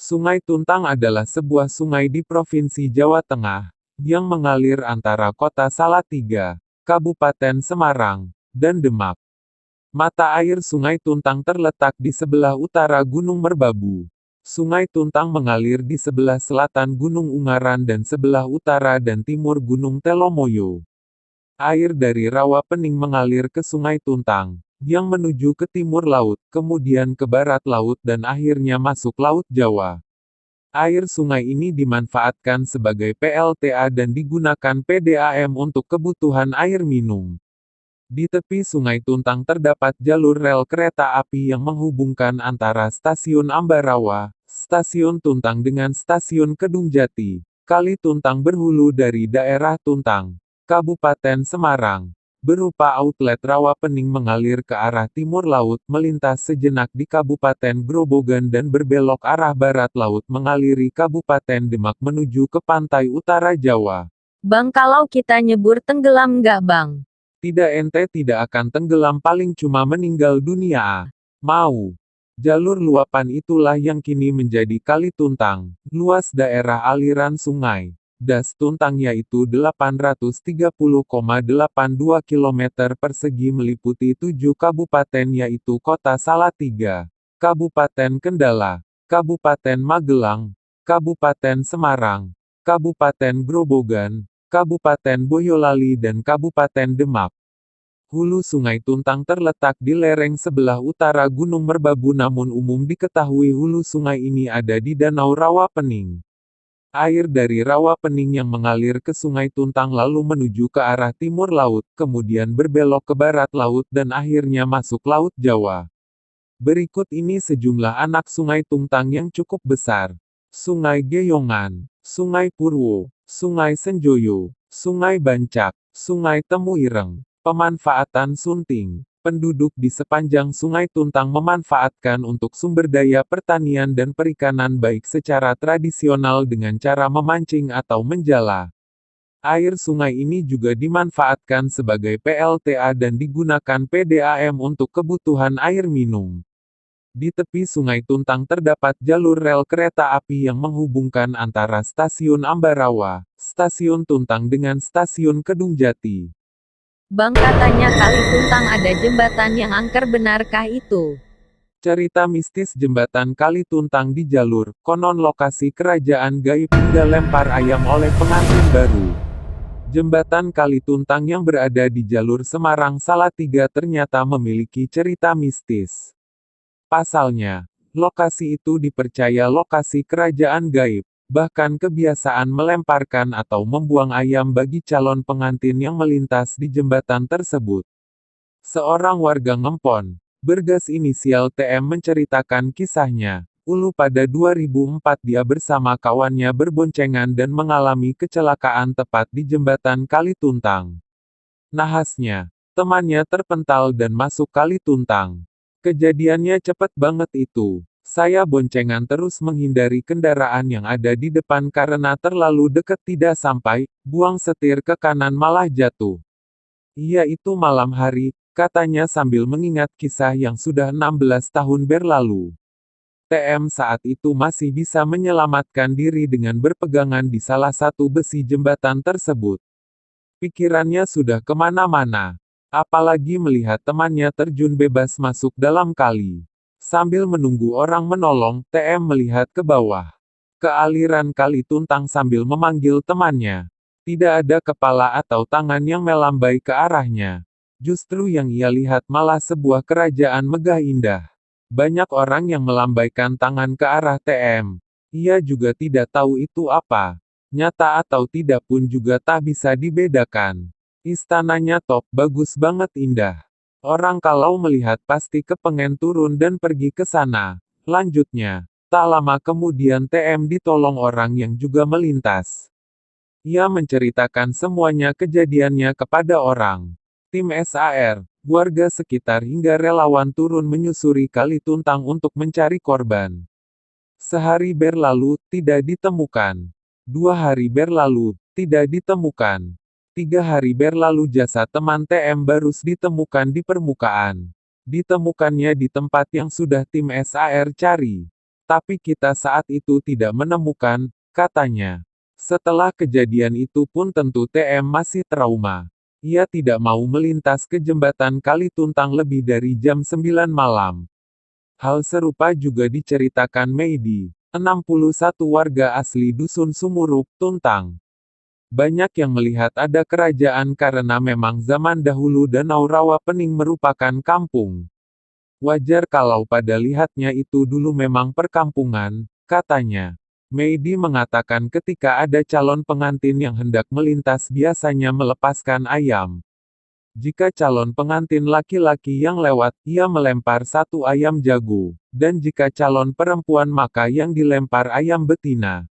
Sungai Tuntang adalah sebuah sungai di Provinsi Jawa Tengah, yang mengalir antara Kota Salatiga, Kabupaten Semarang, dan Demak. Mata air Sungai Tuntang terletak di sebelah utara Gunung Merbabu. Sungai Tuntang mengalir di sebelah selatan Gunung Ungaran dan sebelah utara dan timur Gunung Telomoyo. Air dari Rawa Pening mengalir ke Sungai Tuntang, yang menuju ke timur laut, kemudian ke barat laut dan akhirnya masuk Laut Jawa. Air sungai ini dimanfaatkan sebagai PLTA dan digunakan PDAM untuk kebutuhan air minum. Di tepi Sungai Tuntang terdapat jalur rel kereta api yang menghubungkan antara Stasiun Ambarawa, Stasiun Tuntang dengan Stasiun Kedungjati. Kali Tuntang berhulu dari daerah Tuntang, Kabupaten Semarang, berupa outlet Rawa Pening mengalir ke arah timur laut, melintas sejenak di Kabupaten Grobogan dan berbelok arah barat laut mengaliri Kabupaten Demak menuju ke pantai utara Jawa. Bang, kalau kita nyebur tenggelam nggak bang? Tidak, ente tidak akan tenggelam, paling cuma meninggal dunia. Mau. Jalur luapan itulah yang kini menjadi Kali Tuntang, luas daerah aliran sungai. Das Tuntang yaitu 830,82 km persegi meliputi 7 kabupaten yaitu Kota Salatiga, Kabupaten Kendala, Kabupaten Magelang, Kabupaten Semarang, Kabupaten Grobogan, Kabupaten Boyolali dan Kabupaten Demak. Hulu Sungai Tuntang terletak di lereng sebelah utara Gunung Merbabu, namun umum diketahui hulu sungai ini ada di Danau Rawa Pening. Air dari Rawa Pening yang mengalir ke Sungai Tuntang lalu menuju ke arah timur laut, kemudian berbelok ke barat laut dan akhirnya masuk Laut Jawa. Berikut ini sejumlah anak Sungai Tuntang yang cukup besar. Sungai Geyongan, Sungai Purwo, Sungai Senjoyo, Sungai Bancak, Sungai Temuireng. Pemanfaatan Sunting. Penduduk di sepanjang Sungai Tuntang memanfaatkan untuk sumber daya pertanian dan perikanan baik secara tradisional dengan cara memancing atau menjala. Air sungai ini juga dimanfaatkan sebagai PLTA dan digunakan PDAM untuk kebutuhan air minum. Di tepi Sungai Tuntang terdapat jalur rel kereta api yang menghubungkan antara Stasiun Ambarawa, Stasiun Tuntang dengan Stasiun Kedungjati. Bang, katanya Kali Tuntang ada jembatan yang angker, benarkah itu? Cerita mistis jembatan Kali Tuntang di jalur, konon lokasi kerajaan gaib hingga lempar ayam oleh pengantin baru. Jembatan Kali Tuntang yang berada di jalur Semarang Salatiga ternyata memiliki cerita mistis. Pasalnya, lokasi itu dipercaya lokasi kerajaan gaib. Bahkan kebiasaan melemparkan atau membuang ayam bagi calon pengantin yang melintas di jembatan tersebut. Seorang warga Ngempon, bergas inisial TM menceritakan kisahnya. Pada 2004 dia bersama kawannya berboncengan dan mengalami kecelakaan tepat di jembatan Kali Tuntang. Nahasnya, temannya terpental dan masuk Kali Tuntang. Kejadiannya cepat banget itu. Saya boncengan terus menghindari kendaraan yang ada di depan karena terlalu dekat, tidak sampai, buang setir ke kanan malah jatuh. Iya, itu malam hari, katanya sambil mengingat kisah yang sudah 16 tahun berlalu. TM saat itu masih bisa menyelamatkan diri dengan berpegangan di salah satu besi jembatan tersebut. Pikirannya sudah kemana-mana. Apalagi melihat temannya terjun bebas masuk dalam kali. Sambil menunggu orang menolong, TM melihat ke bawah. Ke aliran Kali Tuntang sambil memanggil temannya. Tidak ada kepala atau tangan yang melambai ke arahnya. Justru yang ia lihat malah sebuah kerajaan megah indah. Banyak orang yang melambaikan tangan ke arah TM. Ia juga tidak tahu itu apa. Nyata atau tidak pun juga tak bisa dibedakan. Istananya top, bagus banget, indah. Orang kalau melihat pasti kepengen turun dan pergi ke sana. Lanjutnya, tak lama kemudian TM ditolong orang yang juga melintas. Ia menceritakan semuanya kejadiannya kepada orang. Tim SAR, warga sekitar hingga relawan turun menyusuri Kali Tuntang untuk mencari korban. Sehari berlalu, tidak ditemukan. 2 hari berlalu, tidak ditemukan. 3 hari berlalu, jasad teman TM baru ditemukan di permukaan. Ditemukannya di tempat yang sudah tim SAR cari. Tapi kita saat itu tidak menemukan, katanya. Setelah kejadian itu pun tentu TM masih trauma. Ia tidak mau melintas ke jembatan Kalituntang lebih dari jam 9 malam. Hal serupa juga diceritakan Meidi, 61 warga asli Dusun Sumurup, Tuntang. Banyak yang melihat ada kerajaan karena memang zaman dahulu Danau Rawa Pening merupakan kampung. Wajar kalau pada lihatnya itu dulu memang perkampungan, katanya. Meidi mengatakan ketika ada calon pengantin yang hendak melintas biasanya melepaskan ayam. Jika calon pengantin laki-laki yang lewat, ia melempar satu ayam jago. Dan jika calon perempuan maka yang dilempar ayam betina.